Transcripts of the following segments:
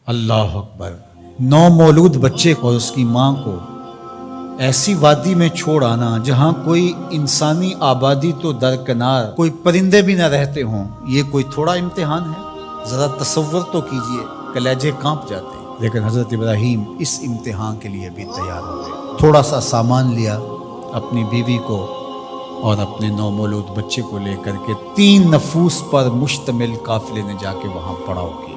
اللہ اکبر۔ نومولود بچے کو اور اس کی ماں کو ایسی وادی میں چھوڑ آنا جہاں کوئی انسانی آبادی تو درکنار، کوئی پرندے بھی نہ رہتے ہوں، یہ کوئی تھوڑا امتحان ہے؟ ذرا تصور تو کیجئے، کلیجے کانپ جاتے ہیں۔ لیکن حضرت ابراہیم اس امتحان کے لیے بھی تیار ہو گئے۔ تھوڑا سا سامان لیا، اپنی بیوی کو اور اپنے نومولود بچے کو لے کر کے 3 نفوس پر مشتمل قافلے نے جا کے وہاں پڑاؤ کیا۔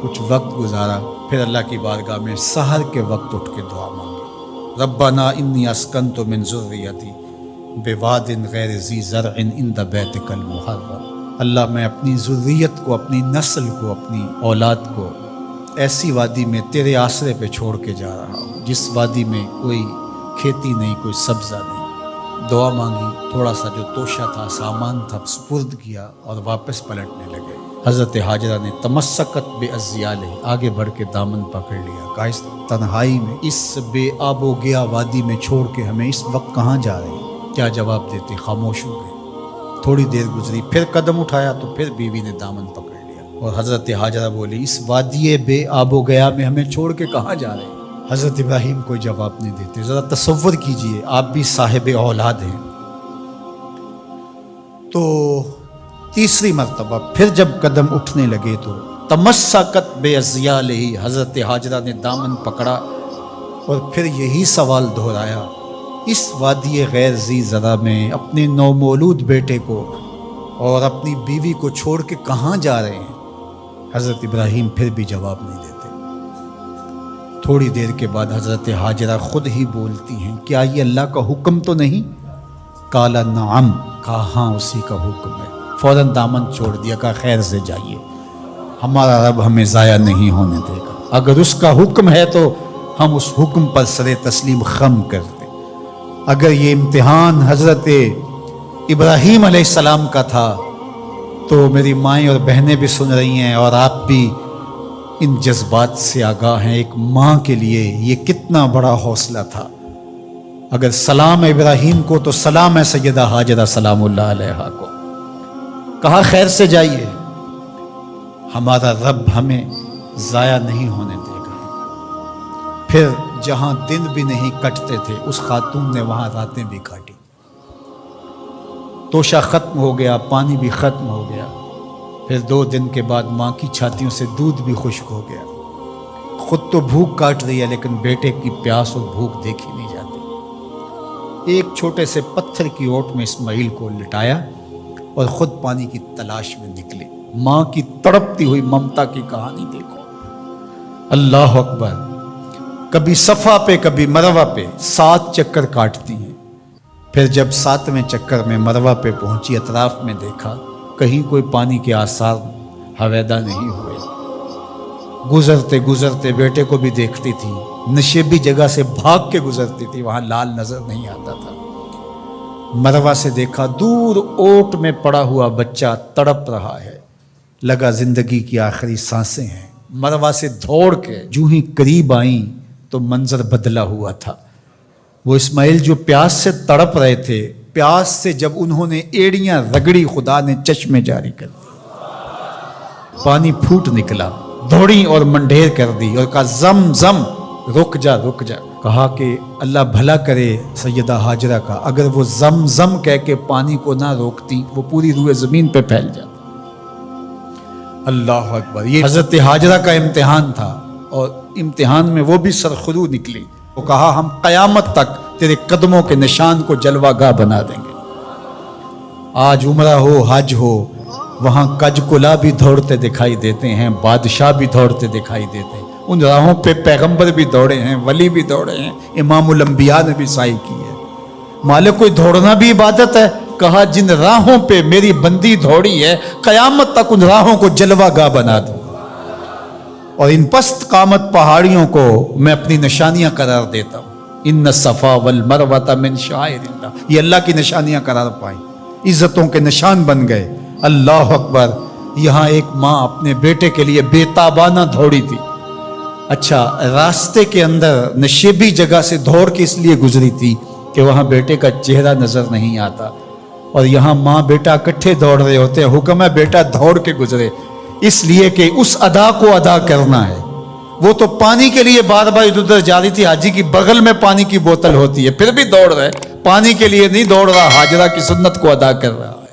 کچھ وقت گزارا، پھر اللہ کی بارگاہ میں سحر کے وقت اٹھ کے دعا مانگی، ربنا انی اسکنت من ذریتی بواد غیر ذی زرع عند بیتک المحرم۔ اللہ، میں اپنی ذریت کو، اپنی نسل کو، اپنی اولاد کو ایسی وادی میں تیرے آسرے پہ چھوڑ کے جا رہا ہوں جس وادی میں کوئی کھیتی نہیں، کوئی سبزہ نہیں۔ دعا مانگی، تھوڑا سا جو توشہ تھا، سامان تھا، سپرد کیا اور واپس پلٹنے لگے۔ حضرت ہاجرہ نے تمسکت بے ازیالہ، آگے بڑھ کے دامن پکڑ لیا، کہا اس تنہائی میں، اس بے آب و گیا وادی میں چھوڑ کے ہمیں اس وقت کہاں جا رہے ہیں؟ کیا جواب دیتے؟ خاموش ہو گئے۔ تھوڑی دیر گزری، پھر قدم اٹھایا تو پھر بیوی نے دامن پکڑ لیا اور حضرت ہاجرہ بولی، اس وادی بے آب و گیا میں ہمیں چھوڑ کے کہاں جا رہے ہیں؟ حضرت ابراہیم کوئی جواب نہیں دیتے۔ ذرا تصور کیجئے، آپ بھی صاحب اولاد ہیں۔ تو تیسری مرتبہ پھر جب قدم اٹھنے لگے تو تمسکت بے ازیالہ، حضرت ہاجرہ نے دامن پکڑا اور پھر یہی سوال دہرایا، اس وادی غیر ذی زرع میں اپنے نومولود بیٹے کو اور اپنی بیوی کو چھوڑ کے کہاں جا رہے ہیں؟ حضرت ابراہیم پھر بھی جواب نہیں دیتے۔ تھوڑی دیر کے بعد حضرت ہاجرہ خود ہی بولتی ہیں، کیا یہ اللہ کا حکم تو نہیں؟ قال نعم، کہا ہاں اسی کا حکم ہے۔ فوراً دامن چھوڑ دیا، کہا خیر سے جائیے، ہمارا رب ہمیں ضائع نہیں ہونے دے گا، اگر اس کا حکم ہے تو ہم اس حکم پر سر تسلیم خم کر دیں۔ اگر یہ امتحان حضرت ابراہیم علیہ السلام کا تھا تو میری مائیں اور بہنیں بھی سن رہی ہیں اور آپ بھی ان جذبات سے آگاہ ہیں۔ ایک ماں کے لیے یہ کتنا بڑا حوصلہ تھا۔ اگر سلام ابراہیم کو تو سلام ہے سیدہ ہاجرہ سلام اللہ علیہا کو۔ کہا خیر سے جائیے، ہمارا رب ہمیں ضائع نہیں ہونے دے گا۔ پھر جہاں دن بھی نہیں کٹتے تھے اس خاتون نے وہاں راتیں بھی کاٹی۔ توشہ ختم ہو گیا، پانی بھی ختم ہو گیا۔ پھر 2 دن کے بعد ماں کی چھاتیوں سے دودھ بھی خشک ہو گیا۔ خود تو بھوک کاٹ رہی ہے لیکن بیٹے کی پیاس اور بھوک دیکھی نہیں جاتی۔ ایک چھوٹے سے پتھر کی اوٹ میں اسماعیل کو لٹایا اور خود پانی کی تلاش میں نکلے۔ ماں کی تڑپتی ہوئی ممتا کی کہانی دیکھو۔ اللہ اکبر۔ کبھی صفا پہ کبھی مروہ پہ 7 چکر کاٹتی ہیں۔ پھر جب 7ویں چکر میں مروہ پہ پہنچی، اطراف میں دیکھا، کہیں کوئی پانی کے آثار ہویدا نہیں ہوئے۔ گزرتے گزرتے بیٹے کو بھی دیکھتی تھی، نشیبی جگہ سے بھاگ کے گزرتی تھی، وہاں لال نظر نہیں آتا تھا۔ مروہ سے دیکھا، دور اوٹ میں پڑا ہوا بچہ تڑپ رہا ہے، لگا زندگی کی آخری سانسیں ہیں۔ مروہ سے دوڑ کے جو ہی قریب آئیں تو منظر بدلا ہوا تھا۔ وہ اسماعیل جو پیاس سے تڑپ رہے تھے، پیاس سے جب انہوں نے ایڑیاں رگڑی، خدا نے چشمے جاری کر دی، پانی پھوٹ نکلا، دوڑی اور منڈھیر کر دی اور کہا زم زم، رک جا رک جا۔ کہا کہ اللہ بھلا کرے سیدہ ہاجرہ کا، اگر وہ زم زم کہہ کے پانی کو نہ روکتی وہ پوری روئے زمین پہ پھیل جاتی۔ اللہ اکبر۔ یہ حضرت ہاجرہ کا امتحان تھا اور امتحان میں وہ بھی سرخرو نکلی۔ وہ کہا ہم قیامت تک تیرے قدموں کے نشان کو جلوہ گاہ بنا دیں گے۔ آج عمرہ ہو، حج ہو، وہاں کج کلا بھی دوڑتے دکھائی دیتے ہیں، بادشاہ بھی دوڑتے دکھائی دیتے ہیں۔ ان راہوں پہ پیغمبر بھی دوڑے ہیں، ولی بھی دوڑے ہیں، امام الانبیاء نے بھی سعی کی ہے۔ مالک کوئی دوڑنا بھی عبادت ہے؟ کہا جن راہوں پہ میری بندی دوڑی ہے قیامت تک ان راہوں کو جلوہ گاہ بنا دوں، اور ان پست قامت پہاڑیوں کو میں اپنی نشانیاں قرار دیتا ہوں۔ ان الصفا والمروہ من شعائر اللہ، یہ اللہ کی نشانیاں قرار پائیں، عزتوں کے نشان بن گئے۔ اللہ اکبر۔ یہاں ایک ماں اپنے بیٹے کے لیے بے تابانہ دوڑی تھی۔ اچھا، راستے کے اندر نشیبی جگہ سے دوڑ کے اس لیے گزری تھی کہ وہاں بیٹے کا چہرہ نظر نہیں آتا، اور یہاں ماں بیٹا اکٹھے دوڑ رہے ہوتے ہیں، حکم ہے بیٹا دوڑ کے گزرے۔ اس لیے کہ اس ادا کو ادا کرنا ہے. وہ تو پانی کے لیے بار بار ادھر ادھر جا رہی تھی، حاجی کی بغل میں پانی کی بوتل ہوتی ہے پھر بھی دوڑ رہے، پانی کے لیے نہیں دوڑ رہا، حاجرہ کی سنت کو ادا کر رہا ہے.